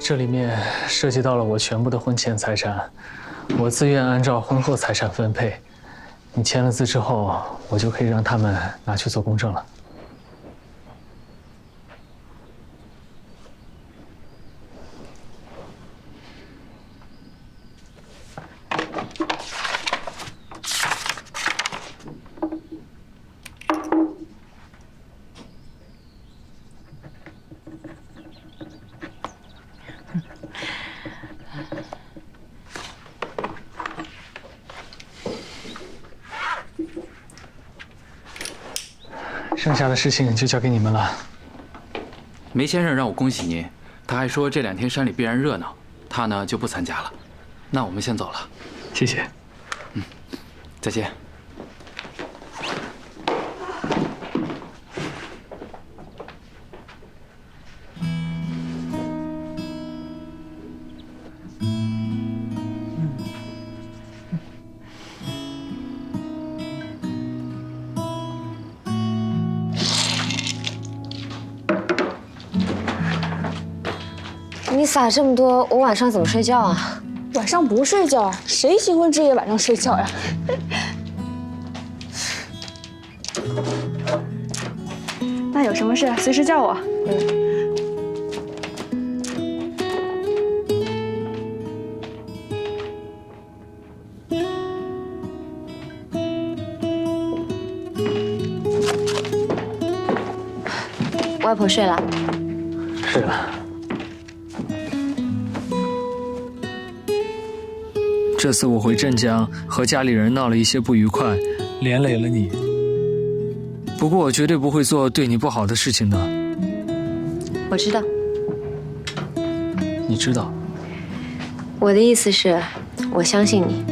这里面涉及到了我全部的婚前财产，我自愿按照婚后财产分配。你签了字之后，我就可以让他们拿去做公证了。剩下的事情就交给你们了。梅先生让我恭喜您，他还说这2天山里必然热闹，他呢就不参加了。那我们先走了，谢谢。再见。你撒这么多，我晚上怎么睡觉啊？晚上不睡觉，谁新婚之夜晚上睡觉呀？那有什么事随时叫我。外婆睡了。睡了。这次我回镇江和家里人闹了一些不愉快，连累了你。不过我绝对不会做对你不好的事情的。我知道。你知道？我的意思是，我相信你。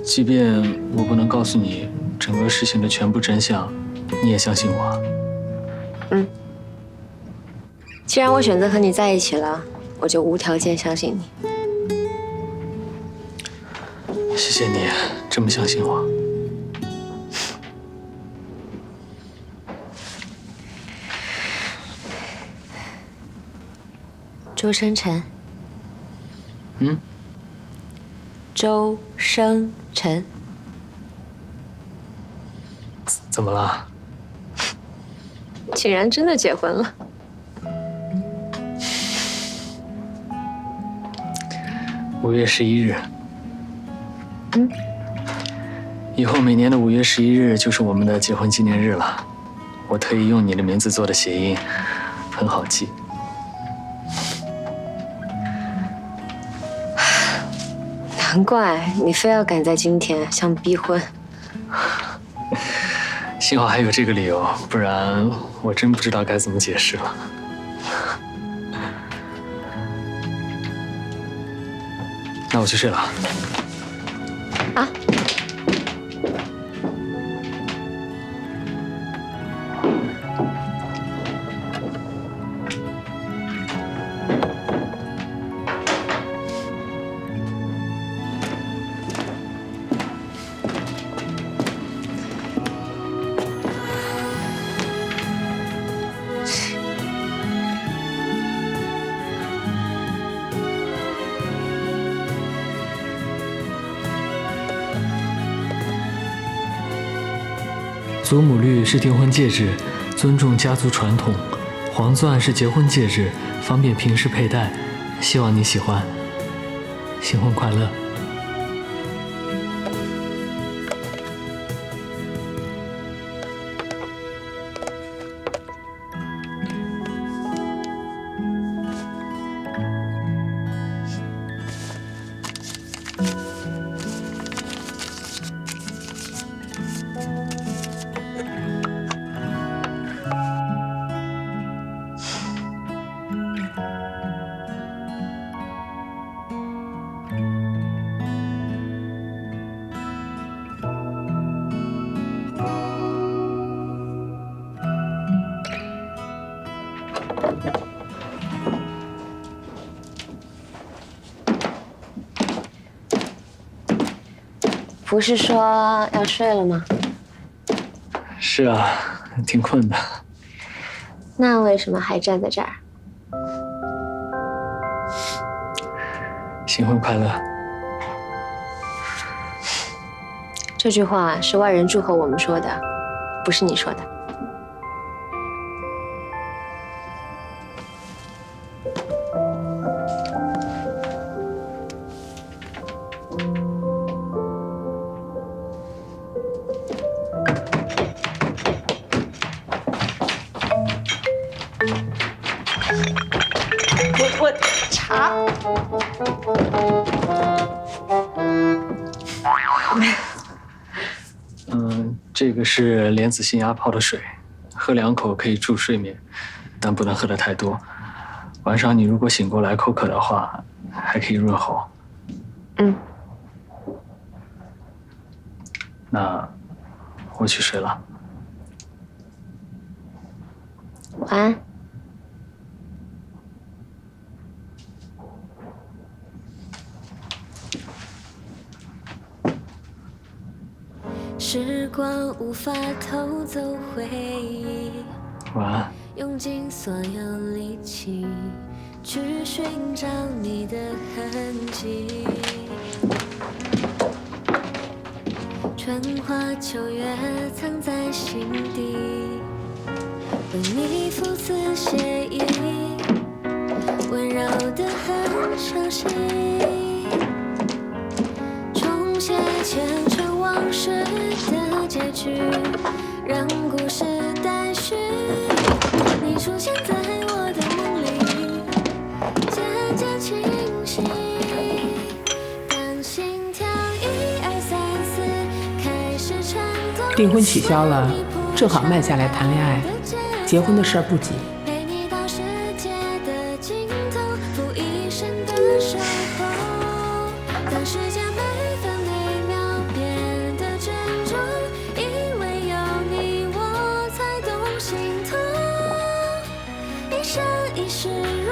即便我不能告诉你整个事情的全部真相，你也相信我。既然我选择和你在一起了，我就无条件相信你。谢谢你这么相信我。周生辰。周生辰。怎么了？竟然真的结婚了。5月11日。以后每年的5月11日就是我们的结婚纪念日了。我特意用你的名字做的谐音，很好记。难怪你非要赶在今天，像逼婚。幸好还有这个理由，不然我真不知道该怎么解释了。那我去睡了。啊？祖母绿是订婚戒指，尊重家族传统；黄钻是结婚戒指，方便平时佩戴。希望你喜欢。新婚快乐！不是说要睡了吗？是啊，挺困的。那为什么还站在这儿？新婚快乐。这句话是外人祝贺我们说的，不是你说的。我茶。这个是莲子心鸭泡的水，喝2口可以助睡眠，但不能喝得太多。晚上你如果醒过来口渴的话，还可以润喉。那我去睡了。晚安。时光无法偷走回忆，晚安。用尽所有力气去寻找你的痕迹。春花秋月藏在心底，为你赋词写意，温柔的很熟悉。重写前尘往事的结局，让故事待续。你出现在我的梦里，渐渐清晰。当心跳1、2、3、4，开始颤动。订婚取消了，正好慢下来谈恋爱。结婚的事儿不急。陪你到世界的尽头，付一生的守候。当时间每分每秒变得珍重，因为有你我才懂心痛。一生一世如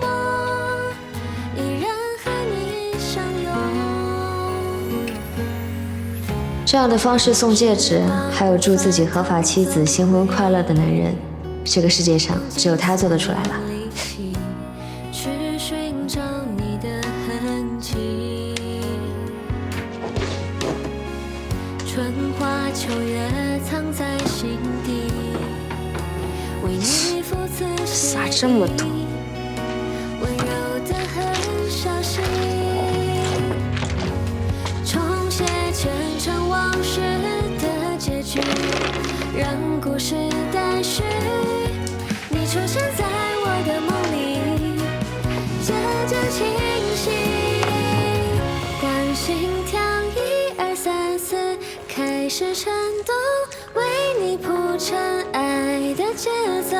梦，依然和你相拥。这样的方式送戒指，还有祝自己合法妻子新婚快乐的男人，这个世界上只有他做得出来了。去寻找你的痕迹，春花秋月藏在心底，为你赋词写撒这么多，温柔的很熟悉。重写前尘往事的结局，让故事待续。你出现在我的梦里，渐渐清晰。当心跳1、2、3、4，开始颤动，为你铺陈爱的节奏，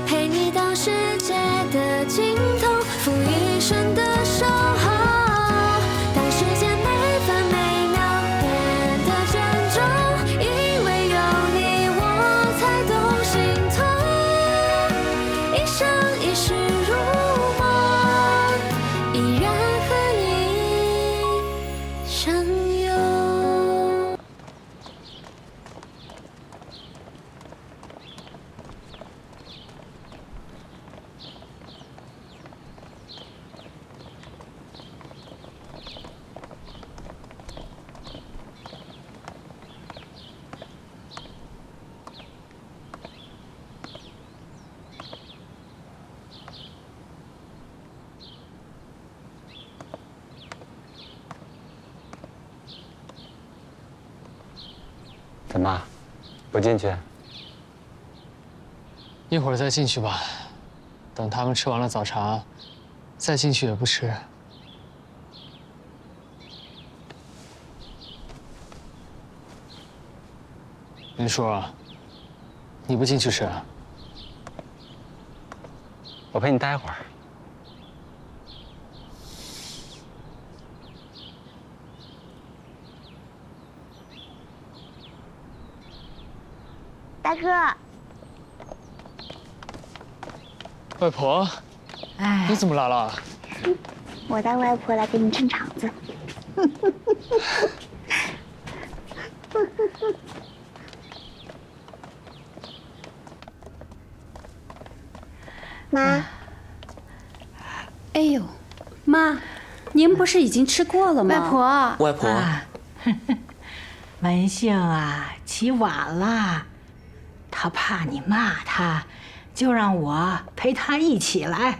陪你到世界的尽头，付一生的守候。当时间每分每秒变得珍重，因为有你我才懂心痛。一生一世如梦，依然和你相拥。怎么，不进去？一会儿再进去吧，等他们吃完了早茶，再进去也不迟。林叔，你不进去吃啊？我陪你待会儿。大哥，外婆，哎，你怎么来了？我带外婆来给你撑场子。妈，哎呦，妈，您不是已经吃过了吗？外婆，外婆，文杏啊，起晚了，他怕你骂他，就让我陪他一起来。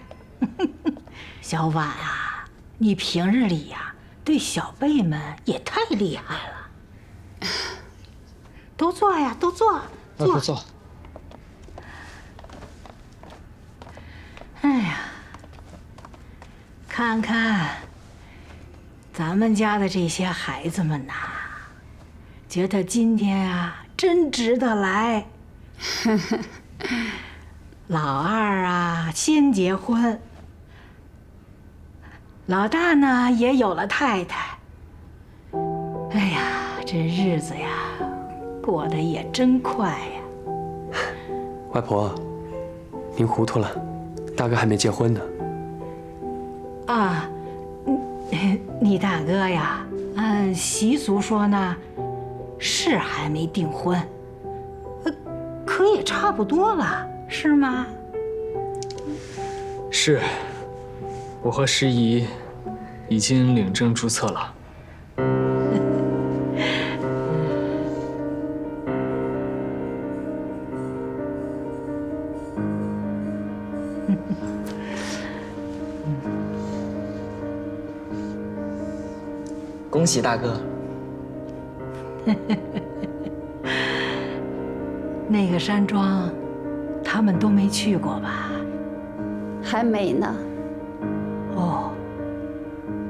小婉啊，你平日里呀，对小辈们也太厉害了。都坐呀，都坐，外婆坐。哎呀，看看咱们家的这些孩子们呐，觉得今天啊真值得来。老二啊先结婚，老大呢也有了太太。哎呀，这日子呀过得也真快呀。外婆，您糊涂了，大哥还没结婚呢。啊，你大哥呀，按习俗说呢，是还没订婚，可也差不多了，是吗？是，我和师姨已经领证注册了。恭喜大哥！那个山庄，他们都没去过吧？还没呢。哦，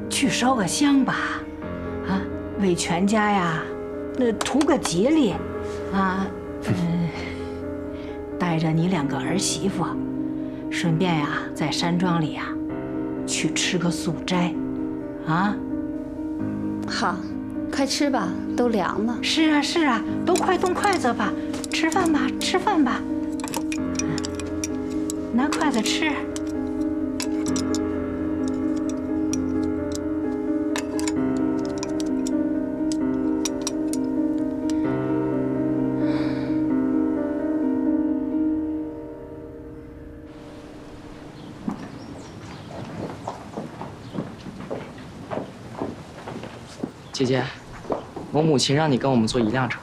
去烧个香吧，啊，为全家呀，图个吉利，啊，带着你2个儿媳妇，顺便呀，在山庄里呀，去吃个素斋，啊。好，快吃吧，都凉了。是啊，是啊，都快动筷子吧，吃饭吧，吃饭吧。拿筷子吃。姐姐，我母亲让你跟我们坐一辆车。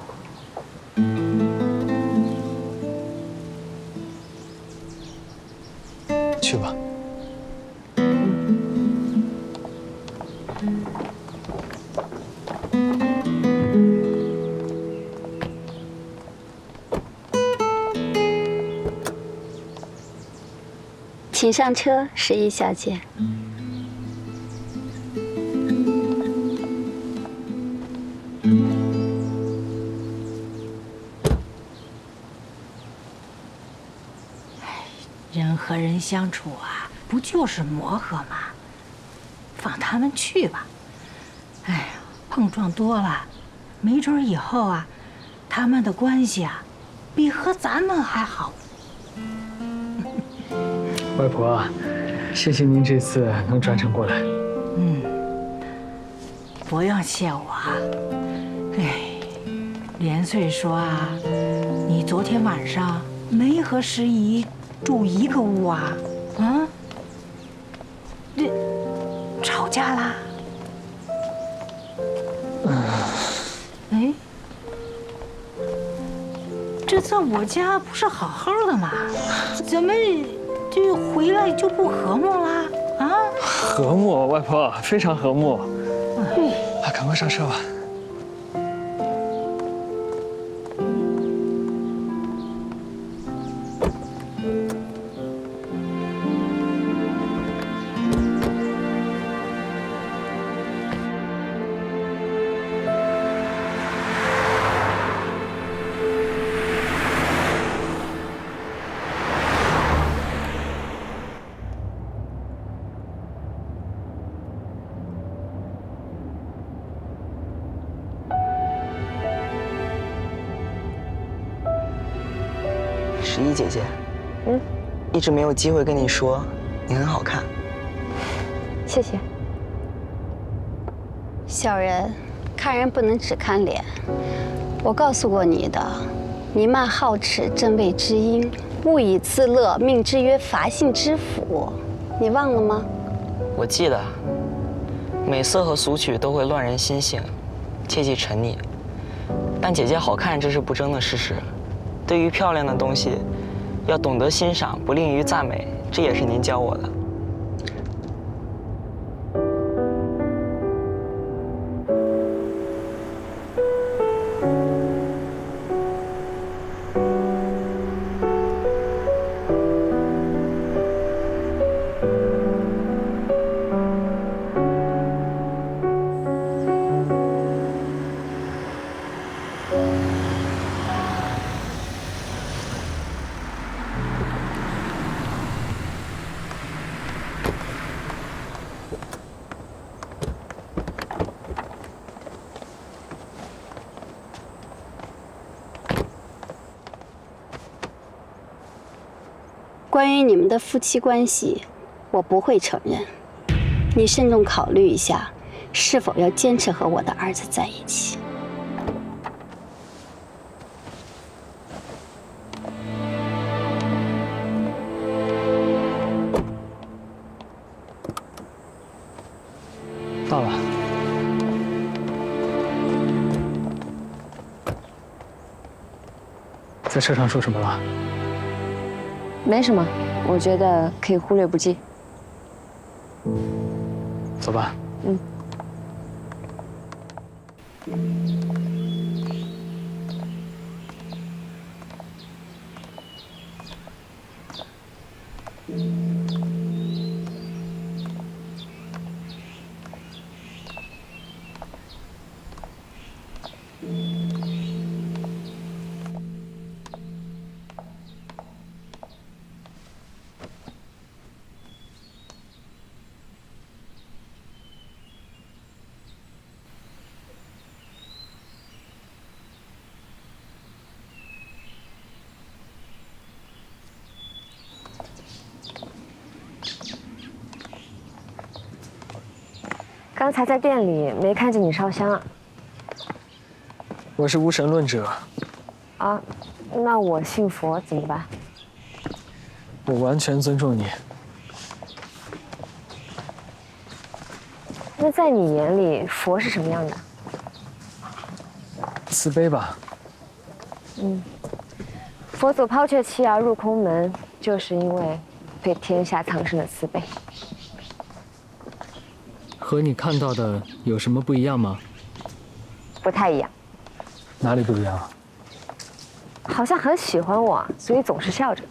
去吧。请上车，十一小姐。人和人相处啊，不就是磨合吗？放他们去吧。哎呀，碰撞多了，没准以后啊，他们的关系啊，比和咱们还好。外婆，谢谢您这次能专程过来。不用谢我。哎，连岁说啊，你昨天晚上没和石姨住一个屋啊？啊？这吵架啦？哎，这在我家不是好好的吗？怎么就回来就不和睦啦？啊？和睦，外婆非常和睦。赶快上车吧。十一姐姐，一直没有机会跟你说，你很好看。谢谢。小人，看人不能只看脸。我告诉过你的，弥漫好齿，正谓知音；物以自乐，命之曰伐幸之福。你忘了吗？我记得，美色和俗曲都会乱人心性，切忌沉溺。但姐姐好看，这是不争的事实。对于漂亮的东西，要懂得欣赏，不吝于赞美，这也是您教我的。关于你们的夫妻关系，我不会承认。你慎重考虑一下，是否要坚持和我的儿子在一起。到了。在车上说什么了？没什么，我觉得可以忽略不计。走吧。嗯。刚才在店里没看见你烧香啊。我是无神论者。啊，那我信佛怎么办？我完全尊重你。那在你眼里，佛是什么样的？慈悲吧。嗯，佛祖抛却妻儿入空门，就是因为对天下苍生的慈悲。和你看到的有什么不一样吗？不太一样。哪里不一样？好像很喜欢我，所以总是笑着。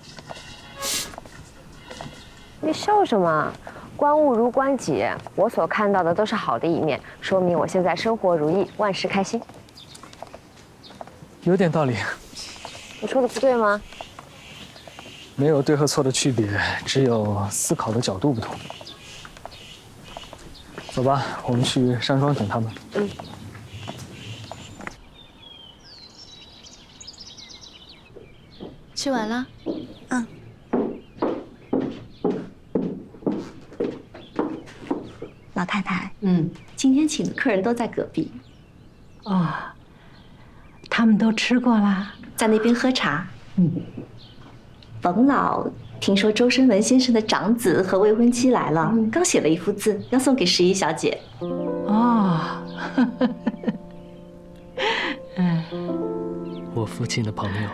你笑什么？观物如观己，我所看到的都是好的一面，说明我现在生活如意，万事开心。有点道理。我说的不对吗？没有对和错的区别，只有思考的角度不同。走吧，我们去山庄等他们。嗯。吃完了？嗯。老太太，今天请的客人都在隔壁。哦，他们都吃过啦，在那边喝茶。冯老听说周生文先生的长子和未婚妻来了，刚写了一幅字，要送给11小姐。哦，我父亲的朋友。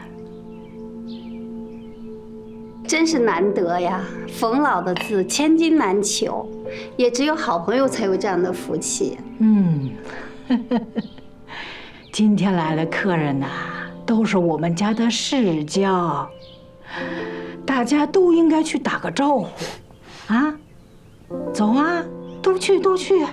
真是难得呀！冯老的字千金难求，也只有好朋友才有这样的福气。今天来的客人呐，都是我们家的世交，大家都应该去打个招呼，啊！走啊，都去都去。